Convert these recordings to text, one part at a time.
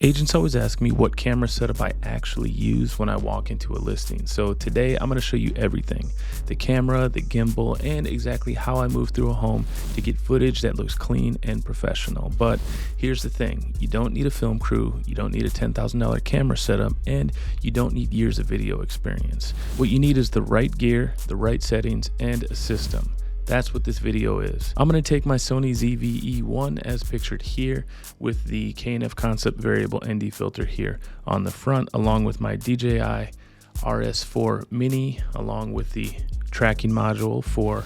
Agents always ask me what camera setup I actually use when I walk into a listing. So today I'm going to show you everything, the camera, the gimbal, and exactly how I move through a home to get footage that looks clean and professional. But here's the thing, you don't need a film crew, you don't need a $10,000 camera setup, and you don't need years of video experience. What you need is the right gear, the right settings, and a system. That's what this video is. I'm going to take my Sony ZV-E1 as pictured here with the K&F Concept variable ND filter here on the front, along with my DJI RS4 Mini, along with the tracking module for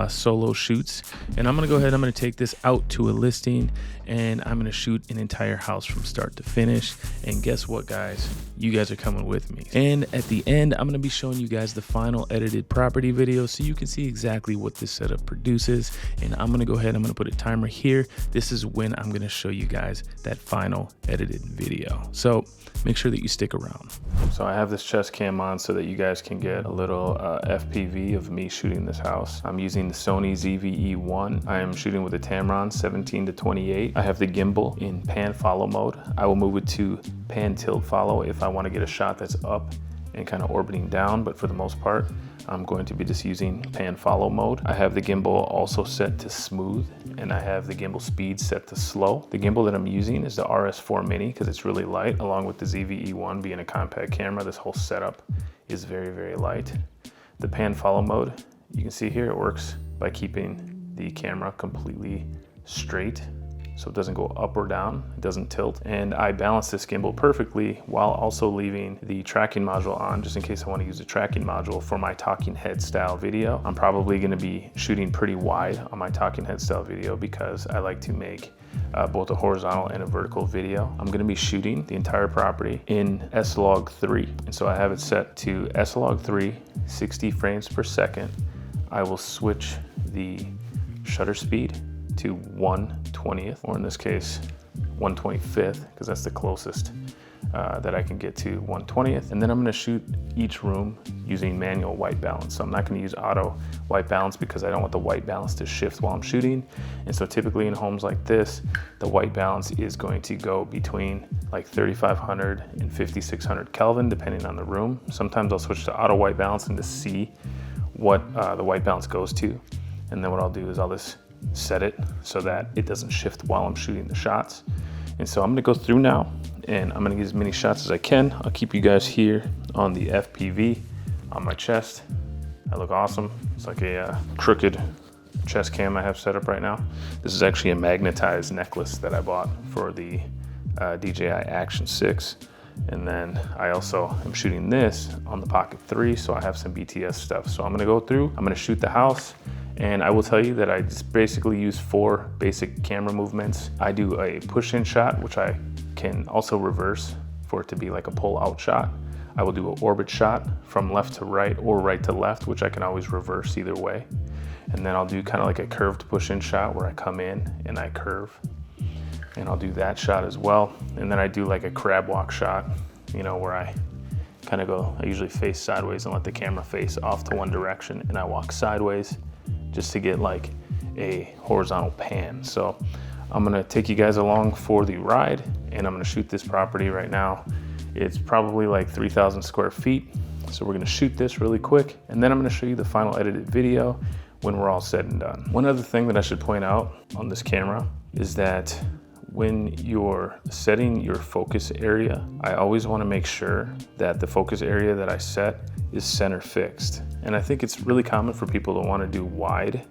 solo shoots. And I'm gonna go ahead, I'm gonna take this out to a listing and I'm gonna shoot an entire house from start to finish. And guess what, guys? You guys are coming with me. And at the end, I'm gonna be showing you guys the final edited property video so you can see exactly what this setup produces. And I'm gonna go ahead, I'm gonna put a timer here. This is when I'm gonna show you guys that final edited video. So make sure that you stick around. So I have this chest cam on so that you guys can get a little FPV of me shooting this house. I'm using the Sony ZV-E1. I am shooting with a Tamron 17-28. I have the gimbal in pan follow mode. I will move it to pan tilt follow if I want to get a shot that's up and kind of orbiting down, but for the most part, I'm going to be just using pan follow mode. I have the gimbal also set to smooth, and I have the gimbal speed set to slow. The gimbal that I'm using is the RS4 Mini because it's really light, along with the ZV-E1 being a compact camera. This whole setup is very, very light. The pan follow mode, you can see here, it works by keeping the camera completely straight so it doesn't go up or down, it doesn't tilt. And I balance this gimbal perfectly while also leaving the tracking module on, just in case I want to use the tracking module for my talking head style video. I'm probably going to be shooting pretty wide on my talking head style video because I like to make both a horizontal and a vertical video. I'm going to be shooting the entire property in S-Log3. And so I have it set to S-Log3, 60 frames per second. I will switch the shutter speed to 1/20th, or in this case 1/25th, because that's the closest that I can get to 1/20th. And then I'm going to shoot each room using manual white balance. So I'm not going to use auto white balance because I don't want the white balance to shift while I'm shooting. And so typically in homes like this, the white balance is going to go between like 3500 and 5600 Kelvin, depending on the room. Sometimes I'll switch to auto white balance and to see what the white balance goes to. And then what I'll do is I'll just set it so that it doesn't shift while I'm shooting the shots. And so I'm gonna go through now and I'm gonna get as many shots as I can. I'll keep you guys here on the FPV on my chest. I look awesome. It's like a crooked chest cam I have set up right now. This is actually a magnetized necklace that I bought for the DJI Action 6. And then I also am shooting this on the Pocket 3, so I have some BTS stuff. So I'm gonna go through, I'm gonna shoot the house, and I will tell you that I just basically use 4 basic camera movements. I do a push-in shot, which I can also reverse for it to be like a pull-out shot. I will do an orbit shot from left to right or right to left, which I can always reverse either way. And then I'll do kind of like a curved push-in shot where I come in and I curve. And I'll do that shot as well. And then I do like a crab walk shot, you know, where I kind of go, I usually face sideways and let the camera face off to one direction, and I walk sideways just to get like a horizontal pan. So I'm gonna take you guys along for the ride, and I'm gonna shoot this property right now. It's probably like 3,000 square feet. So we're gonna shoot this really quick, and then I'm gonna show you the final edited video when we're all said and done. One other thing that I should point out on this camera is that when you're setting your focus area, I always want to make sure that the focus area that I set is center fixed. And I think it's really common for people to want to do wide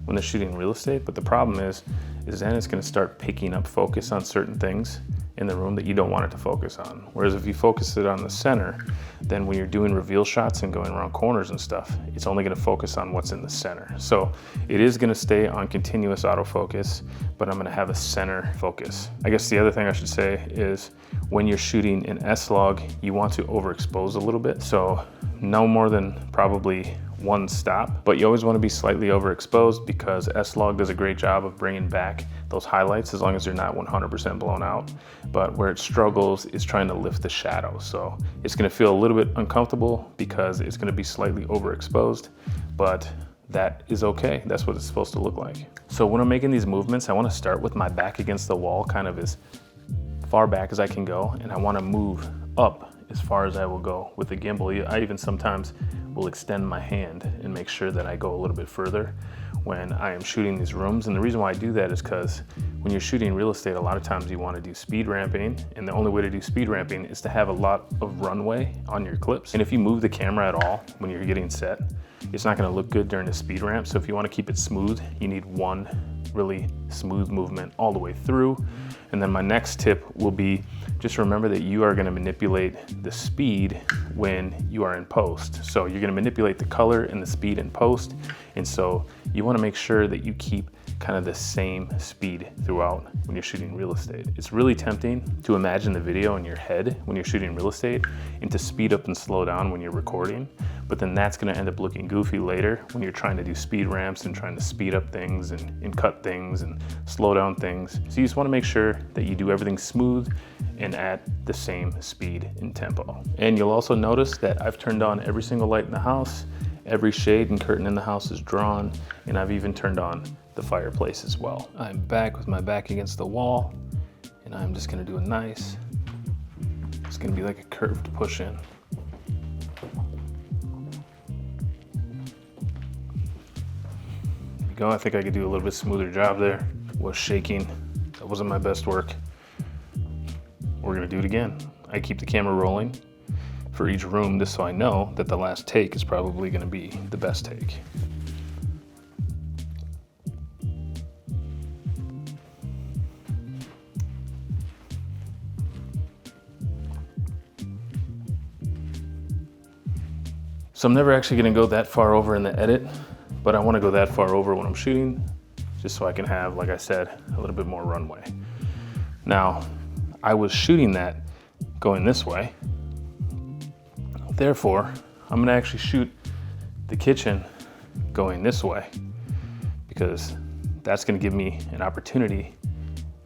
when they're shooting real estate, but the problem is then it's going to start picking up focus on certain things in the room that you don't want it to focus on. Whereas if you focus it on the center, then when you're doing reveal shots and going around corners and stuff, it's only gonna focus on what's in the center. So it is gonna stay on continuous autofocus, but I'm gonna have a center focus. I guess the other thing I should say is when you're shooting in S-Log, you want to overexpose a little bit. So no more than probably 1 stop, but you always want to be slightly overexposed because S-Log does a great job of bringing back those highlights as long as they're not 100% blown out. But where it struggles is trying to lift the shadows. So it's going to feel a little bit uncomfortable because it's going to be slightly overexposed, but that is okay. That's what it's supposed to look like. So when I'm making these movements, I want to start with my back against the wall kind of as far back as I can go, and I want to move up as far as I will go with the gimbal. I even sometimes will extend my hand and make sure that I go a little bit further when I am shooting these rooms. And the reason why I do that is because when you're shooting real estate, a lot of times you want to do speed ramping, and the only way to do speed ramping is to have a lot of runway on your clips. And if you move the camera at all when you're getting set, it's not going to look good during the speed ramp. So if you want to keep it smooth, you need one really smooth movement all the way through. And then my next tip will be, just remember that you are going to manipulate the speed when you are in post. So you're going to manipulate the color and the speed in post. And so you want to make sure that you keep kind of the same speed throughout when you're shooting real estate. It's really tempting to imagine the video in your head when you're shooting real estate and to speed up and slow down when you're recording, but then that's going to end up looking goofy later when you're trying to do speed ramps and trying to speed up things and cut things and slow down things. So you just want to make sure that you do everything smooth and at the same speed and tempo. And you'll also notice that I've turned on every single light in the house, every shade and curtain in the house is drawn, and I've even turned on the fireplace as well. I'm back with my back against the wall, and I'm just gonna do a nice, it's gonna be like a curved push in. There we go. I think I could do a little bit smoother job there. Was shaking, that wasn't my best work. We're gonna do it again. I keep the camera rolling for each room just so I know that the last take is probably gonna be the best take. So I'm never actually gonna go that far over in the edit, but I wanna go that far over when I'm shooting, just so I can have, like I said, a little bit more runway. Now, I was shooting that going this way. Therefore, I'm gonna actually shoot the kitchen going this way, because that's gonna give me an opportunity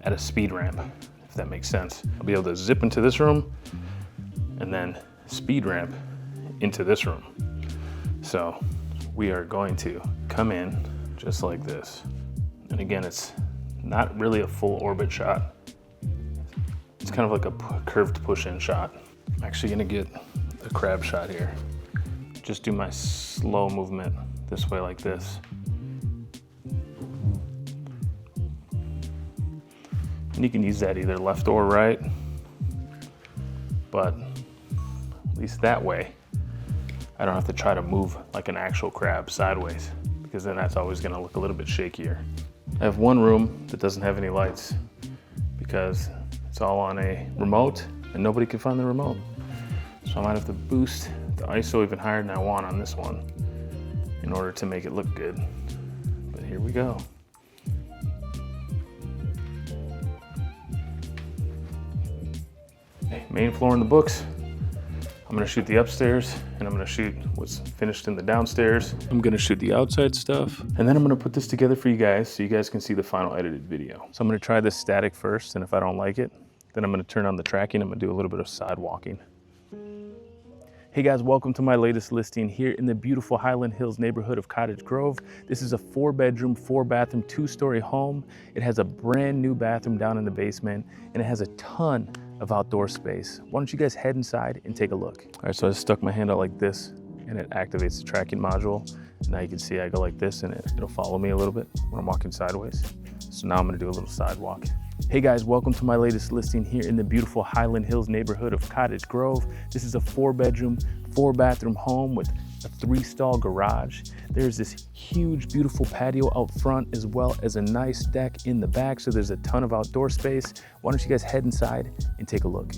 at a speed ramp, if that makes sense. I'll be able to zip into this room and then speed ramp into this room. So we are going to come in just like this. And again, it's not really a full orbit shot. It's kind of like a curved push-in shot. I'm actually gonna get a crab shot here. Just do my slow movement this way like this. And you can use that either left or right, but at least that way, I don't have to try to move like an actual crab sideways, because then that's always gonna look a little bit shakier. I have one room that doesn't have any lights because it's all on a remote and nobody can find the remote. So I might have to boost the ISO even higher than I want on this one in order to make it look good. But here we go. Okay, main floor in the books. I'm gonna shoot the upstairs, and I'm gonna shoot what's finished in the downstairs. I'm gonna shoot the outside stuff, and then I'm gonna put this together for you guys so you guys can see the final edited video. So I'm gonna try this static first, and if I don't like it, then I'm gonna turn on the tracking. I'm gonna do a little bit of side walking. Hey guys, welcome to my latest listing here in the beautiful Highland Hills neighborhood of Cottage Grove. This is a 4-bedroom, 4-bathroom, 2-story home. It has a brand new bathroom down in the basement, and it has a ton of outdoor space. Why don't you guys head inside and take a look? All right, so I just stuck my hand out like this, and it activates the tracking module. Now you can see I go like this, and it'll follow me a little bit when I'm walking sideways. So now I'm gonna do a little sidewalk. Hey guys, welcome to my latest listing here in the beautiful Highland Hills neighborhood of Cottage Grove. This is a 4-bedroom, 4-bathroom home with a 3-stall garage. There's this huge, beautiful patio out front, as well as a nice deck in the back, so there's a ton of outdoor space. Why don't you guys head inside and take a look?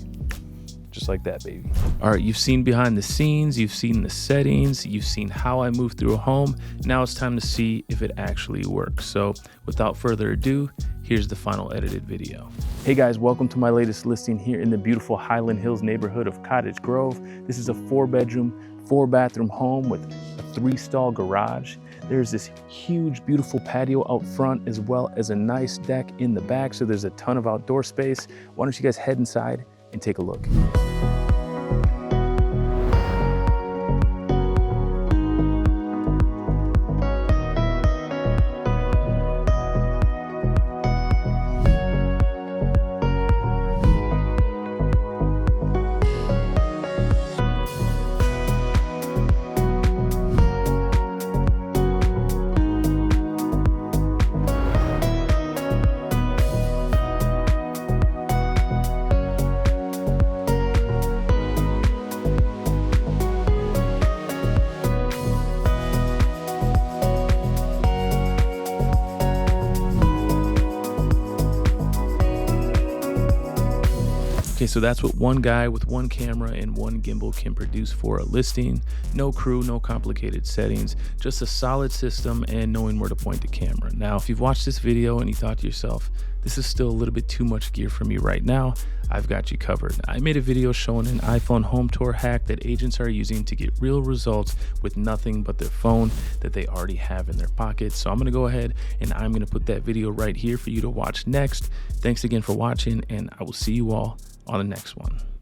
Just like that, baby. All right, you've seen behind the scenes, you've seen the settings, you've seen how I move through a home. Now it's time to see if it actually works. So without further ado, here's the final edited video. Hey guys, welcome to my latest listing here in the beautiful Highland Hills neighborhood of Cottage Grove. This is a 4-bedroom, 4-bathroom home with a 3-stall garage. There's this huge, beautiful patio out front, as well as a nice deck in the back, so there's a ton of outdoor space. Why don't you guys head inside and take a look? So that's what one guy with one camera and one gimbal can produce for a listing. No crew, no complicated settings, just a solid system and knowing where to point the camera. Now, if you've watched this video and you thought to yourself, this is still a little bit too much gear for me right now, I've got you covered. I made a video showing an iPhone home tour hack that agents are using to get real results with nothing but their phone that they already have in their pocket. So I'm gonna go ahead and I'm gonna put that video right here for you to watch next. Thanks again for watching, and I will see you all on the next one.